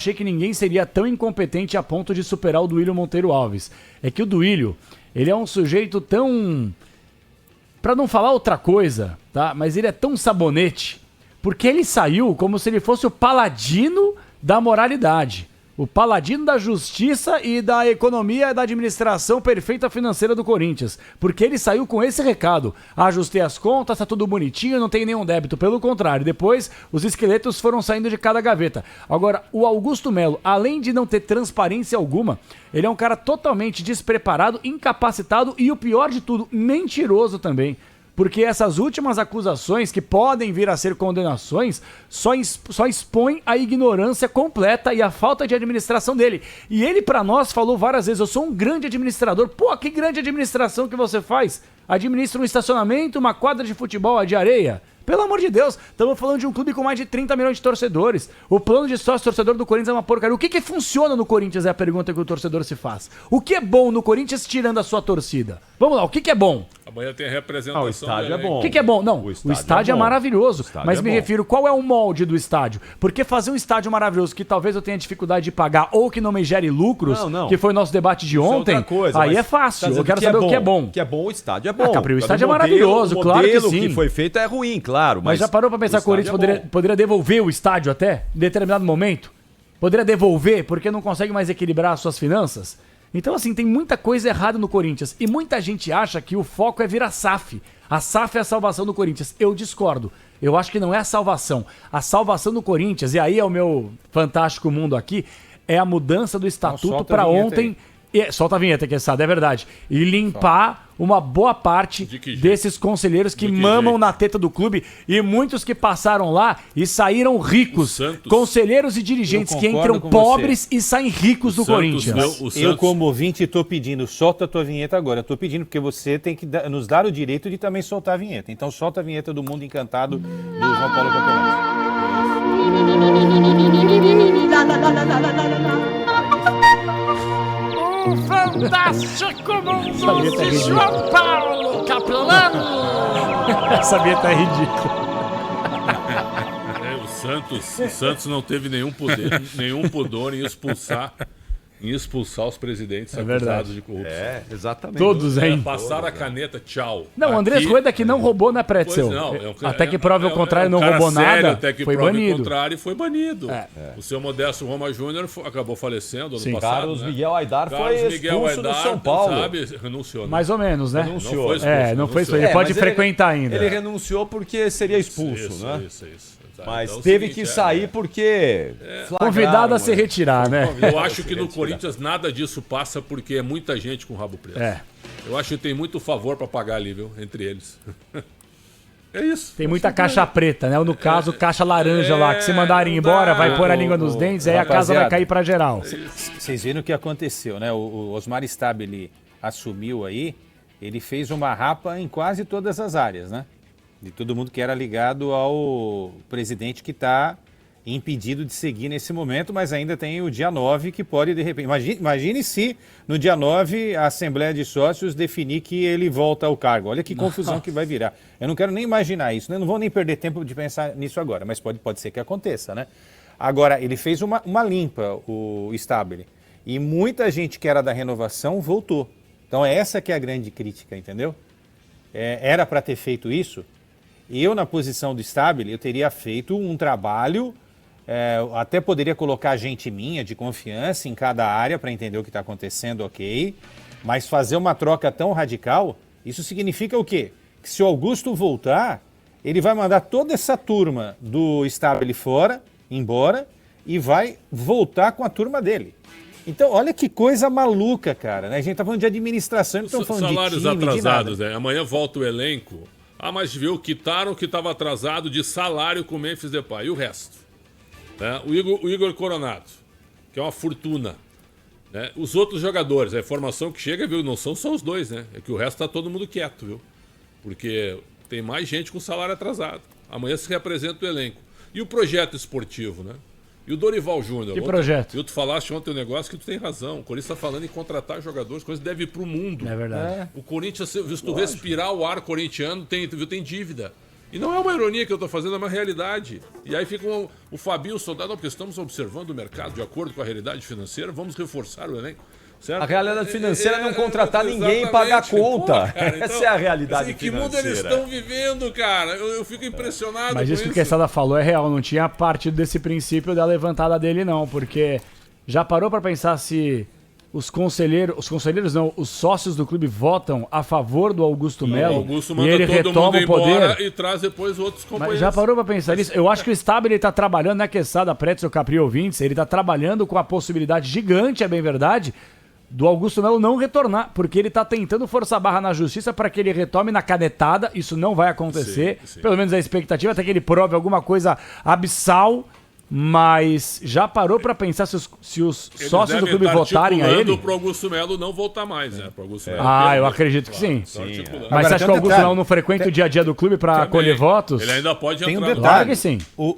achei que ninguém seria tão incompetente a ponto de superar o Duílio Monteiro Alves. É que o Duílio, ele é um sujeito tão... Pra não falar outra coisa, tá? Mas ele é tão sabonete, porque ele saiu como se ele fosse o paladino da moralidade. O paladino da justiça e da economia e da administração perfeita financeira do Corinthians. Porque ele saiu com esse recado. Ajustei as contas, tá tudo bonitinho, não tem nenhum débito. Pelo contrário, depois os esqueletos foram saindo de cada gaveta. Agora, o Augusto Melo, além de não ter transparência alguma, ele é um cara totalmente despreparado, incapacitado e, o pior de tudo, mentiroso também. Porque essas últimas acusações, que podem vir a ser condenações, só expõem a ignorância completa e a falta de administração dele. E ele, pra nós, falou várias vezes, eu sou um grande administrador. Pô, que grande administração que você faz? Administra um estacionamento, uma quadra de futebol de areia? Pelo amor de Deus, estamos falando de um clube com mais de 30 milhões de torcedores. O plano de sócio-torcedor do Corinthians é uma porcaria. O que funciona no Corinthians é a pergunta que o torcedor se faz. O que é bom no Corinthians tirando a sua torcida? Vamos lá, o que é bom? Amanhã tem a representação. O estádio é bom. O que é bom? Não, o estádio é maravilhoso. Mas me refiro, qual é o molde do estádio? Porque fazer um estádio maravilhoso que talvez eu tenha dificuldade de pagar ou que não me gere lucros, que foi o nosso debate de ontem, aí é fácil. Eu quero saber o que é bom. O que é bom, o estádio é bom. O estádio é maravilhoso, claro que sim. O modelo que foi feito é ruim, claro. Mas já parou pra pensar que o Corinthians poderia devolver o estádio até, em determinado momento? Poderia devolver porque não consegue mais equilibrar as suas finanças? Então, assim, tem muita coisa errada no Corinthians. E muita gente acha que o foco é vir a SAF. A SAF é a salvação do Corinthians. Eu discordo. Eu acho que não é a salvação. A salvação do Corinthians, e aí é o meu fantástico mundo aqui, é a mudança do estatuto para ontem. Solta a vinheta, que é verdade. E limpar uma boa parte desses conselheiros que mamam na teta do clube e muitos que passaram lá e saíram ricos. Conselheiros e dirigentes que entram pobres e saem ricos do Corinthians. Eu, como ouvinte, estou pedindo, solta a tua vinheta agora. Eu estou pedindo porque você tem que nos dar o direito de também soltar a vinheta. Então solta a vinheta do Mundo Encantado do João Paulo Campeonato. O fantástico mundo de João Paulo Capelano. Essa vinheta é ridícula. O Santos não teve nenhum pudor em expulsar os presidentes acusados de corrupção. Exatamente. Todos, hein? Passaram a caneta, tchau. Não, o Andrés Rueda que não roubou na Pretzel. Até que prove o contrário, não roubou nada, foi banido. O contrário foi banido. O seu Modesto Roma Júnior acabou falecendo ano passado. Carlos Miguel Aidar foi expulso do São Paulo. Renunciou. Né? Mais ou menos, né? Renunciou. Não foi expulso. Ele pode frequentar ainda. Ele renunciou porque seria expulso, né? Isso. Mas então, teve que sair porque... Convidado a se retirar, né? Eu acho que no Corinthians nada disso passa porque é muita gente com rabo preso. Eu acho que tem muito favor para pagar ali, viu? Entre eles. É isso. Tem muita caixa preta, né? Ou no caso, caixa laranja lá, que se mandarem embora, vai pôr a língua nos dentes, aí a casa vai cair para geral. Vocês viram o que aconteceu, né? O Osmar Stabile assumiu aí, ele fez uma rapa em quase todas as áreas, né? De todo mundo que era ligado ao presidente que está impedido de seguir nesse momento, mas ainda tem o dia 9 que pode, de repente... Imagine se no dia 9 a Assembleia de Sócios definir que ele volta ao cargo. Olha que confusão que vai virar. Eu não quero nem imaginar isso, né? Não vou nem perder tempo de pensar nisso agora, mas pode ser que aconteça, né? Agora, ele fez uma limpa, o Stabile, e muita gente que era da renovação voltou. Então essa que é a grande crítica, entendeu? Era para ter feito isso. Eu, na posição do Stabile, eu teria feito um trabalho, até poderia colocar gente minha de confiança em cada área para entender o que está acontecendo, ok, mas fazer uma troca tão radical, isso significa o quê? Que se o Augusto voltar, ele vai mandar toda essa turma do Stabile embora, e vai voltar com a turma dele. Então, olha que coisa maluca, cara, né? A gente está falando de administração, não estamos falando de time, salários atrasados, né? Amanhã volta o elenco. Mas viu, quitaram o que estava atrasado de salário com o Memphis Depay. E o resto? Né? O Igor Coronado, que é uma fortuna. Né? Os outros jogadores, a informação que chega, viu, não são só os dois, né? É que o resto tá todo mundo quieto, viu? Porque tem mais gente com salário atrasado. Amanhã se representa o elenco. E o projeto esportivo, né? E o Dorival Júnior. Que projeto? Tu falaste ontem um negócio que tu tem razão. O Corinthians está falando em contratar jogadores, coisa deve ir pro mundo. É verdade. O Corinthians, se tu respirar o ar corintiano, tem dívida. E não é uma ironia que eu estou fazendo, é uma realidade. E aí fica o Fabinho Soldado, não, porque estamos observando o mercado de acordo com a realidade financeira, vamos reforçar o elenco. Certo? A realidade financeira é não contratar ninguém e pagar a conta. Pô, cara, então, essa é a realidade que financeira. mundo eles estão vivendo, cara? Eu fico impressionado Mas com isso que o Quesada falou é real, não tinha partido desse princípio da levantada dele não, porque já parou pra pensar se os conselheiros não, os sócios do clube votam a favor do Augusto Melo O Augusto e manda ele todo retoma mundo o poder. embora e traz depois outros companheiros. Mas já parou pra pensar nisso? Eu acho que o Stabile tá trabalhando, né, Quesada, Pretzel, Capri ouvintes, ele tá trabalhando com a possibilidade gigante, é bem verdade, do Augusto Melo não retornar, porque ele tá tentando forçar a barra na justiça para que ele retome na canetada, isso não vai acontecer, Sim. pelo menos a expectativa até que ele prove alguma coisa abissal, mas já parou para pensar se os Eles sócios do devem clube estar votarem a ele? pro Augusto Melo não voltar mais, né? Pro Augusto Melo Ah, eu perder. acredito que sim. Estão articulando. Mas Agora, você acha tem que o um Augusto detalhe. Melo não frequenta o dia a dia do clube para Também. colher votos? Ele ainda pode Tem um entrar. detalhe. Claro que sim.